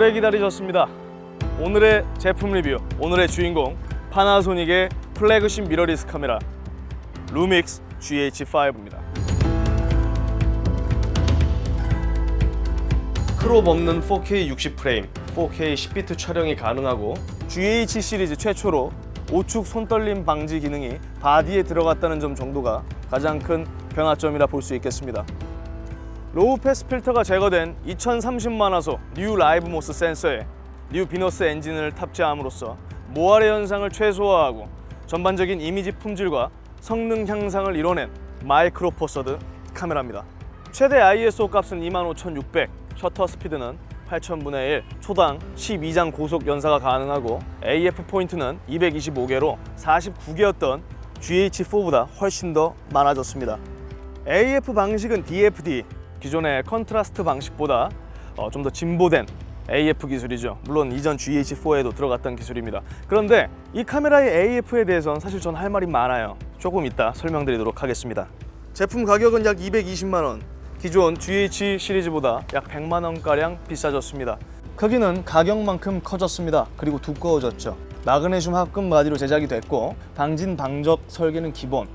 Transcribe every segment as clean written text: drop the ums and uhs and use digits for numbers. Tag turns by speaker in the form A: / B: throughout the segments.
A: 오래 기다리셨습니다. 오늘의 제품 리뷰, 오늘의 주인공 파나소닉의 플래그십 미러리스 카메라 루믹스 GH5입니다. 크롭 없는 4K 60프레임, 4K 10비트 촬영이 가능하고 GH 시리즈 최초로 우측 손떨림 방지 기능이 바디에 들어갔다는 점 정도가 가장 큰 변화점이라 볼 수 있겠습니다. 로우 패스 필터가 제거된 2030만화소 뉴 라이브 모스 센서에 뉴 비너스 엔진을 탑재함으로써 모하레 현상을 최소화하고 전반적인 이미지 품질과 성능 향상을 이뤄낸 마이크로 포 서드 카메라입니다. 최대 ISO 값은 25600, 셔터 스피드는 8000분의 1, 초당 12장 고속 연사가 가능하고 AF 포인트는 225개로 49개였던 GH4보다 훨씬 더 많아졌습니다. AF 방식은 DFD, 기존의 컨트라스트 방식보다 좀 더 진보된 AF 기술이죠. 물론 이전 GH4에도 들어갔던 기술입니다. 그런데 이 카메라의 AF에 대해서는 사실 전 할 말이 많아요. 조금 이따 설명드리도록 하겠습니다. 제품 가격은 약 220만 원, 기존 GH 시리즈보다 약 100만 원가량 비싸졌습니다. 크기는 가격만큼 커졌습니다. 그리고 두꺼워졌죠. 마그네슘 합금 바디로 제작이 됐고 방진 방적 설계는 기본,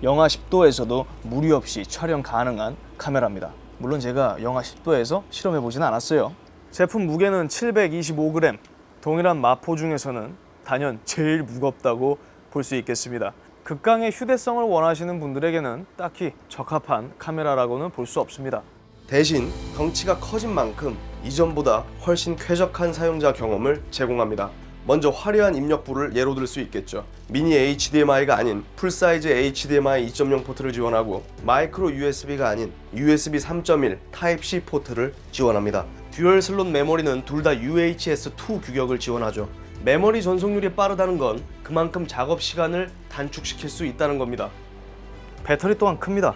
A: 영하 10도에서도 무리 없이 촬영 가능한 카메라입니다. 물론 제가 영하 10도에서 실험해 보진 않았어요. 제품 무게는 725g, 동일한 마포 중에서는 단연 제일 무겁다고 볼 수 있겠습니다. 극강의 휴대성을 원하시는 분들에게는 딱히 적합한 카메라라고는 볼 수 없습니다. 대신 덩치가 커진 만큼 이전보다 훨씬 쾌적한 사용자 경험을 제공합니다. 먼저 화려한 입력부를 예로 들 수 있겠죠. 미니 HDMI가 아닌 풀사이즈 HDMI 2.0 포트를 지원하고 마이크로 USB가 아닌 USB 3.1 타입C 포트를 지원합니다. 듀얼 슬롯 메모리는 둘 다 UHS-2 규격을 지원하죠. 메모리 전송률이 빠르다는 건 그만큼 작업 시간을 단축시킬 수 있다는 겁니다. 배터리 또한 큽니다.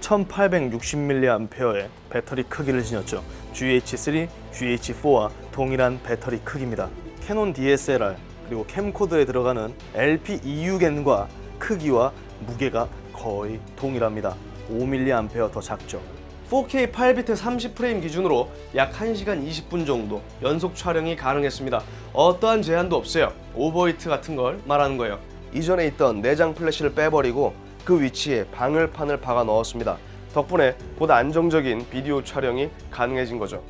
A: 1860mAh의 배터리 크기를 지녔죠. GH3, GH4와 동일한 배터리 크기입니다. 캐논 DSLR 그리고 캠코더에 들어가는 LP-EU겐과 크기와 무게가 거의 동일합니다. 5mAh 더 작죠. 4K 8비트 30프레임 기준으로 약 1시간 20분 정도 연속 촬영이 가능했습니다. 어떠한 제한도 없어요. 오버히트 같은 걸 말하는 거예요. 이전에 있던 내장 플래시를 빼버리고 그 위치에 방열판을 박아 넣었습니다. 덕분에 보다 안정적인 비디오 촬영이 가능해진 거죠.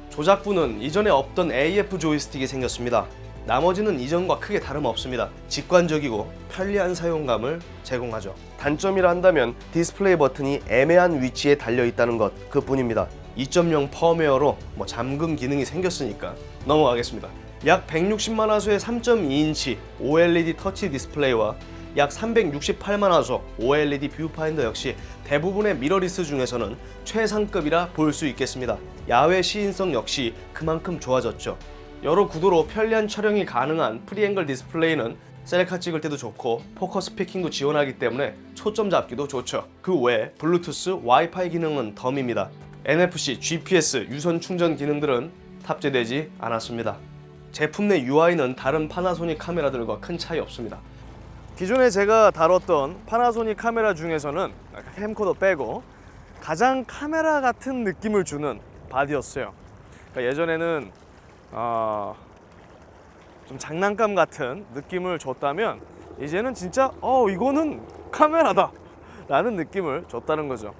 A: 조작부는 이전에 없던 AF 조이스틱이 생겼습니다. 나머지는 이전과 크게 다름없습니다. 직관적이고 편리한 사용감을 제공하죠. 단점이라 한다면 디스플레이 버튼이 애매한 위치에 달려 있다는 것 그뿐입니다. 2.0 펌웨어로 잠금 기능이 생겼으니까 넘어가겠습니다. 약 160만 화소의 3.2인치 OLED 터치 디스플레이와 약 368만 화소 OLED 뷰파인더 역시 대부분의 미러리스 중에서는 최상급이라 볼 수 있겠습니다. 야외 시인성 역시 그만큼 좋아졌죠. 여러 구도로 편리한 촬영이 가능한 프리앵글 디스플레이는 셀카 찍을 때도 좋고 포커스 피킹도 지원하기 때문에 초점 잡기도 좋죠. 그 외에 블루투스, 와이파이 기능은 덤입니다. NFC, GPS, 유선 충전 기능들은 탑재되지 않았습니다. 제품 내 UI는 다른 파나소닉 카메라들과 큰 차이 없습니다. 기존에 제가 다뤘던 파나소닉 카메라 중에서는 캠코더 빼고 가장 카메라 같은 느낌을 주는 바디였어요. 그러니까 예전에는 좀 장난감 같은 느낌을 줬다면 이제는 진짜 이거는 카메라다 라는 느낌을 줬다는 거죠.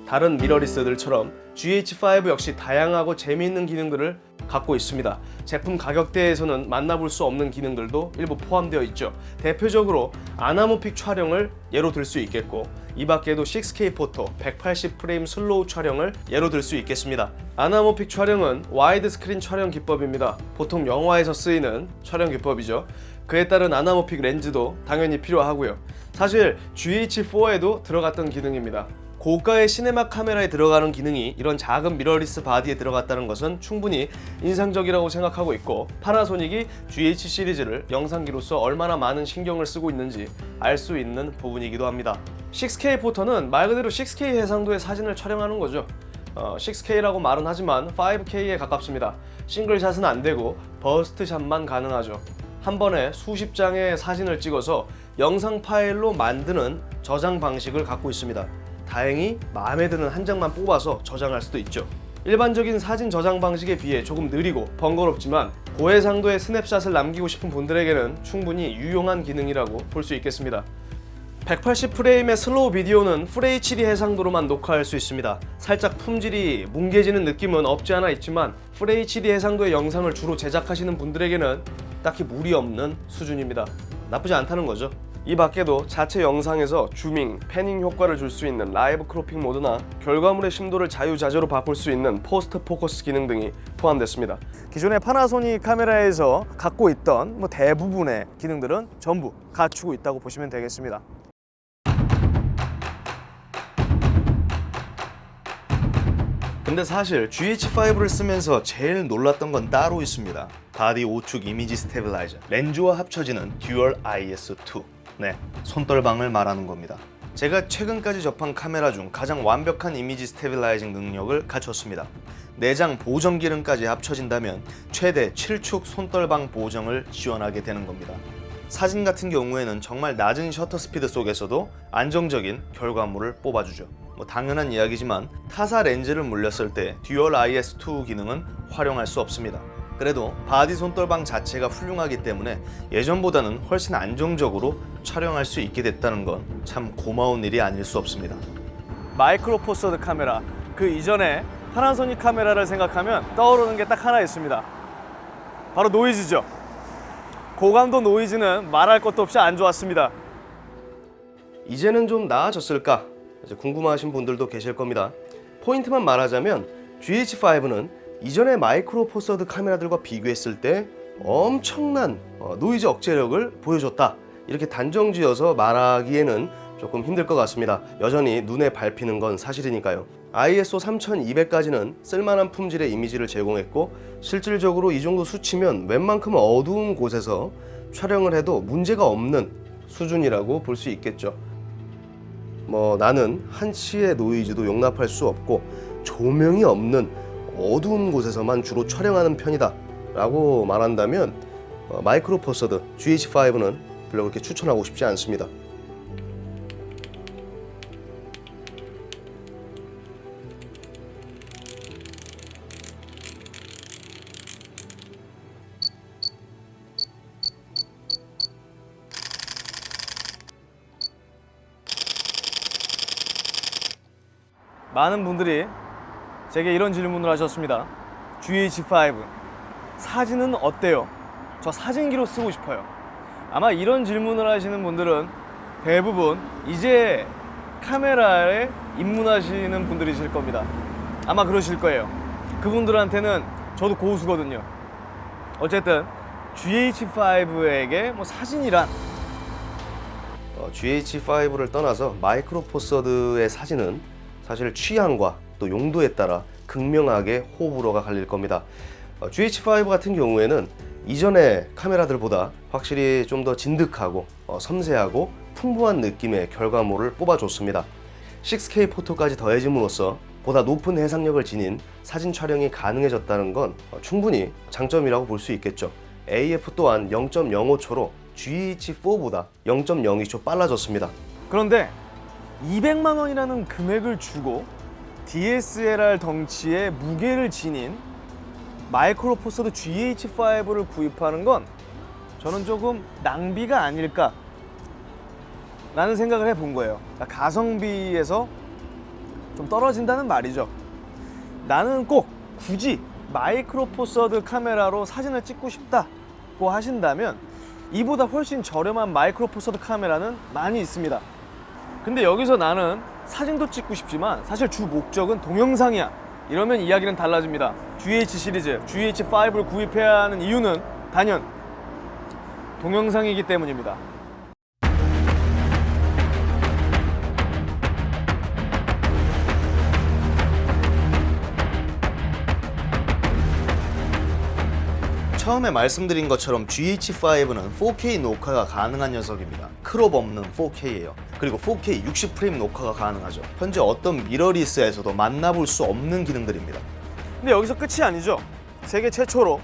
A: 다른 미러리스들처럼 GH5 역시 다양하고 재미있는 기능들을 갖고 있습니다. 제품 가격대에서는 만나볼 수 없는 기능들도 일부 포함되어 있죠. 대표적으로 아나모픽 촬영을 예로 들 수 있겠고 이 밖에도 6K 포토, 180프레임 슬로우 촬영을 예로 들 수 있겠습니다. 아나모픽 촬영은 와이드 스크린 촬영 기법입니다. 보통 영화에서 쓰이는 촬영 기법이죠. 그에 따른 아나모픽 렌즈도 당연히 필요하고요. 사실 GH4에도 들어갔던 기능입니다. 고가의 시네마 카메라에 들어가는 기능이 이런 작은 미러리스 바디에 들어갔다는 것은 충분히 인상적이라고 생각하고 있고 파나소닉이 GH 시리즈를 영상기로서 얼마나 많은 신경을 쓰고 있는지 알 수 있는 부분이기도 합니다. 6K 포터는 말 그대로 6K 해상도의 사진을 촬영하는 거죠. 6K라고 말은 하지만 5K에 가깝습니다. 싱글샷은 안 되고 버스트샷만 가능하죠. 한 번에 수십 장의 사진을 찍어서 영상 파일로 만드는
B: 저장 방식을 갖고 있습니다. 다행히 마음에 드는 한 장만 뽑아서 저장할 수도 있죠. 일반적인 사진 저장 방식에 비해 조금 느리고 번거롭지만 고해상도의 스냅샷을 남기고 싶은 분들에게는 충분히 유용한 기능이라고 볼 수 있겠습니다. 180프레임의 슬로우 비디오는 FHD 해상도로만 녹화할 수 있습니다. 살짝 품질이 뭉개지는 느낌은 없지 않아 있지만 FHD 해상도의 영상을 주로 제작하시는 분들에게는 딱히 무리 없는 수준입니다. 나쁘지 않다는 거죠. 이 밖에도 자체 영상에서 주밍, 패닝 효과를 줄 수 있는 라이브 크로핑 모드나 결과물의 심도를 자유자재로 바꿀 수 있는 포스트 포커스 기능 등이 포함됐습니다.
A: 기존의 파나소닉 카메라에서 갖고 있던 대부분의 기능들은 전부 갖추고 있다고 보시면 되겠습니다.
B: 근데 사실 GH5를 쓰면서 제일 놀랐던 건 따로 있습니다. 바디 오축 이미지 스테빌라이저, 렌즈와 합쳐지는 듀얼 IS2. 네, 손떨방을 말하는 겁니다. 제가 최근까지 접한 카메라 중 가장 완벽한 이미지 스테빌라이징 능력을 갖췄습니다. 내장 보정 기능까지 합쳐진다면 최대 7축 손떨방 보정을 지원하게 되는 겁니다. 사진 같은 경우에는 정말 낮은 셔터 스피드 속에서도 안정적인 결과물을 뽑아주죠. 당연한 이야기지만 타사 렌즈를 물렸을 때 듀얼 IS2 기능은 활용할 수 없습니다. 그래도 바디 손떨방 자체가 훌륭하기 때문에 예전보다는 훨씬 안정적으로 촬영할 수 있게 됐다는 건 참 고마운 일이 아닐 수 없습니다.
A: 마이크로 포서드 카메라, 그 이전에 파나소닉 카메라를 생각하면 떠오르는 게 딱 하나 있습니다. 바로 노이즈죠. 고감도 노이즈는 말할 것도 없이 안 좋았습니다.
B: 이제는 좀 나아졌을까? 이제 궁금하신 분들도 계실 겁니다. 포인트만 말하자면 GH5는 이전의 마이크로 포서드 카메라들과 비교했을 때 엄청난 노이즈 억제력을 보여줬다. 이렇게 단정지어서 말하기에는 조금 힘들 것 같습니다. 여전히 눈에 밟히는 건 사실이니까요. ISO 3200까지는 쓸만한 품질의 이미지를 제공했고 실질적으로 이 정도 수치면 웬만큼 어두운 곳에서 촬영을 해도 문제가 없는 수준이라고 볼 수 있겠죠. 나는 한치의 노이즈도 용납할 수 없고 조명이 없는 어두운 곳에서만 주로 촬영하는 편이다 라고 말한다면 마이크로 포서드 GH5는 별로 그렇게 추천하고 싶지 않습니다.
A: 많은 분들이 제게 이런 질문을 하셨습니다. GH5 사진은 어때요? 저 사진기로 쓰고 싶어요. 아마 이런 질문을 하시는 분들은 대부분 이제 카메라에 입문하시는 분들이실 겁니다. 아마 그러실 거예요. 그분들한테는 저도 고수거든요. 어쨌든 GH5에게 사진이란
B: GH5를 떠나서 마이크로 포서드의 사진은 사실 취향과 또 용도에 따라 극명하게 호불호가 갈릴 겁니다. GH5 같은 경우에는 이전의 카메라들보다 확실히 좀 더 진득하고 섬세하고 풍부한 느낌의 결과물을 뽑아줬습니다. 6K 포토까지 더해짐으로써 보다 높은 해상력을 지닌 사진 촬영이 가능해졌다는 건 충분히 장점이라고 볼 수 있겠죠. AF 또한 0.05초로 GH4보다 0.02초 빨라졌습니다.
A: 그런데 200만 원이라는 금액을 주고 DSLR 덩치의 무게를 지닌 마이크로 포서드 GH5를 구입하는 건 저는 조금 낭비가 아닐까 라는 생각을 해본 거예요. 가성비에서 좀 떨어진다는 말이죠. 나는 꼭 굳이 마이크로 포서드 카메라로 사진을 찍고 싶다고 하신다면 이보다 훨씬 저렴한 마이크로 포서드 카메라는 많이 있습니다. 근데 여기서 나는 사진도 찍고 싶지만 사실 주 목적은 동영상이야. 이러면 이야기는 달라집니다. GH 시리즈, GH5를 구입해야 하는 이유는 단연 동영상이기 때문입니다.
B: 처음에 말씀드린 것처럼 GH5는 4K 녹화가 가능한 녀석입니다. 크롭 없는 4K예요. 그리고 4K 60프레임 녹화가 가능하죠. 현재 어떤 미러리스에서도 만나볼 수 없는 기능들입니다.
A: 근데 여기서 끝이 아니죠. 세계 최초로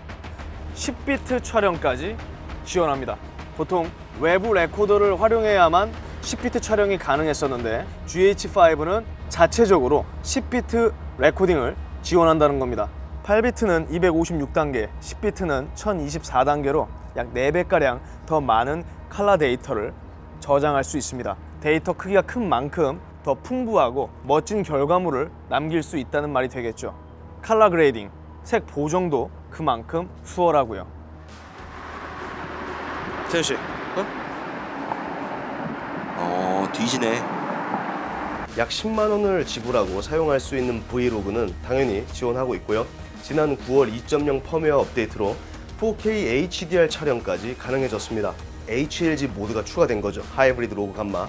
A: 10비트 촬영까지 지원합니다. 보통 외부 레코더를 활용해야만 10비트 촬영이 가능했었는데 GH5는 자체적으로 10비트 레코딩을 지원한다는 겁니다. 8비트는 256단계, 10비트는 1024단계로 약 4배가량 더 많은 컬러 데이터를 저장할 수 있습니다. 데이터 크기가 큰 만큼 더 풍부하고 멋진 결과물을 남길 수 있다는 말이 되겠죠. 컬러 그레이딩, 색 보정도 그만큼 수월하고요. 태현 씨,
C: 뒤지네.
B: 약 10만 원을 지불하고 사용할 수 있는 브이로그는 당연히 지원하고 있고요. 지난 9월 2.0 펌웨어 업데이트로 4K HDR 촬영까지 가능해졌습니다. HLG 모드가 추가된 거죠. 하이브리드 로그 감마.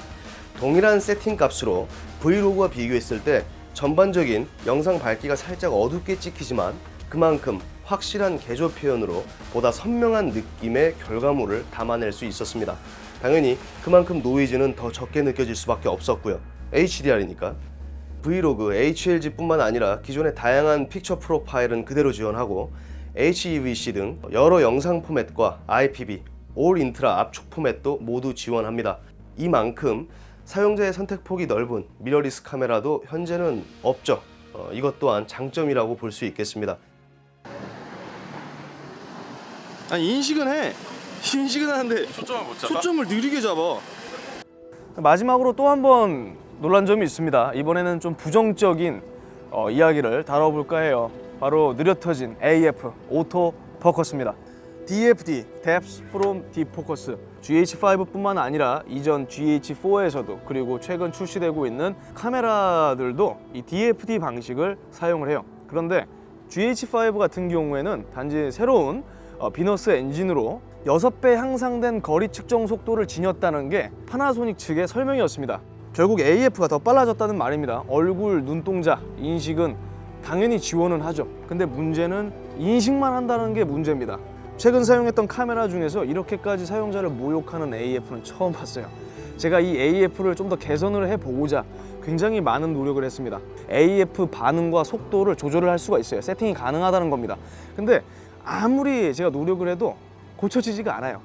B: 동일한 세팅 값으로 브이로그와 비교했을 때 전반적인 영상 밝기가 살짝 어둡게 찍히지만 그만큼 확실한 개조 표현으로 보다 선명한 느낌의 결과물을 담아낼 수 있었습니다. 당연히 그만큼 노이즈는 더 적게 느껴질 수밖에 없었고요. HDR이니까. 브이로그, HLG뿐만 아니라 기존의 다양한 픽처 프로파일은 그대로 지원하고 HEVC 등 여러 영상 포맷과 IPV, 올 인트라 압축 포맷도 모두 지원합니다. 이만큼 사용자의 선택폭이 넓은 미러리스 카메라도 현재는 없죠. 이것 또한 장점이라고 볼 수 있겠습니다.
A: 아니 인식은 해. 인식은 하는데
C: 초점을 못 잡아?
A: 초점을 느리게 잡아. 마지막으로 또 한 번 놀란 점이 있습니다. 이번에는 좀 부정적인 이야기를 다뤄볼까 해요. 바로 느려터진 AF 오토 포커스입니다. DFD, Depth from Deep Focus. GH5뿐만 아니라 이전 GH4에서도 그리고 최근 출시되고 있는 카메라들도 이 DFD 방식을 사용을 해요. 그런데 GH5 같은 경우에는 단지 새로운 비너스 엔진으로 6배 향상된 거리 측정 속도를 지녔다는 게 파나소닉 측의 설명이었습니다. 결국 AF가 더 빨라졌다는 말입니다. 얼굴, 눈동자, 인식은 당연히 지원은 하죠. 근데 문제는 인식만 한다는 게 문제입니다. 최근 사용했던 카메라 중에서 이렇게까지 사용자를 모욕하는 AF는 처음 봤어요. 제가 이 AF를 좀 더 개선을 해보고자 굉장히 많은 노력을 했습니다. AF 반응과 속도를 조절을 할 수가 있어요. 세팅이 가능하다는 겁니다. 근데 아무리 제가 노력을 해도 고쳐지지가 않아요.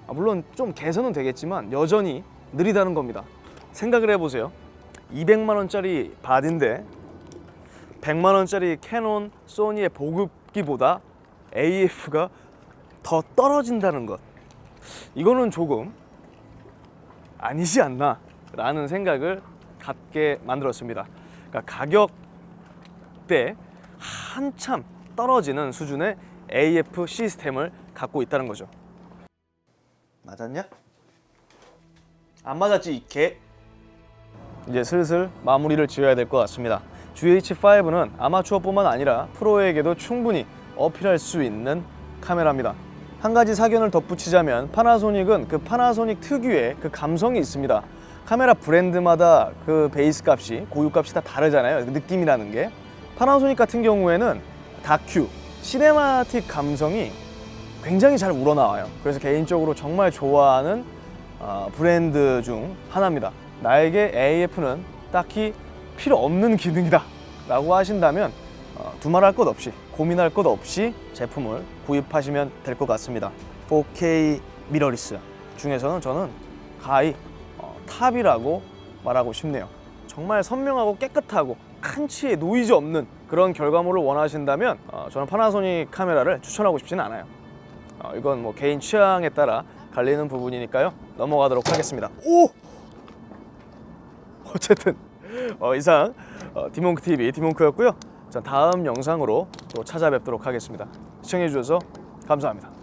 A: 물론 좀 개선은 되겠지만 여전히 느리다는 겁니다. 생각을 해보세요. 200만 원짜리 바디인데 100만 원짜리 캐논, 소니의 보급기보다 AF가 더 떨어진다는 것. 이거는 조금 아니지 않나 라는 생각을 갖게 만들었습니다. 그러니까 가격대 한참 떨어지는 수준의 AF 시스템을 갖고 있다는 거죠. 맞았냐? 안 맞았지 이 개. 이제 슬슬 마무리를 지어야 될 것 같습니다. GH5는 아마추어뿐만 아니라 프로에게도 충분히 어필할 수 있는 카메라입니다. 한 가지 사견을 덧붙이자면 파나소닉은 그 파나소닉 특유의 그 감성이 있습니다. 카메라 브랜드마다 그 베이스 값이, 고유 값이 다 다르잖아요. 그 느낌이라는 게. 파나소닉 같은 경우에는 다큐, 시네마틱 감성이 굉장히 잘 우러나와요. 그래서 개인적으로 정말 좋아하는 브랜드 중 하나입니다. 나에게 AF는 딱히 필요 없는 기능이다 라고 하신다면 두말할 것 없이, 고민할 것 없이 제품을 구입하시면 될 것 같습니다. 4K 미러리스 중에서는 저는 가히 탑이라고 말하고 싶네요. 정말 선명하고 깨끗하고 칸치의 노이즈 없는 그런 결과물을 원하신다면 저는 파나소닉 카메라를 추천하고 싶지는 않아요. 이건 뭐 개인 취향에 따라 갈리는 부분이니까요. 넘어가도록 하겠습니다. 오! 어쨌든 이상 디몽크TV 디몽크였고요. 전 다음 영상으로 또 찾아뵙도록 하겠습니다. 시청해주셔서 감사합니다.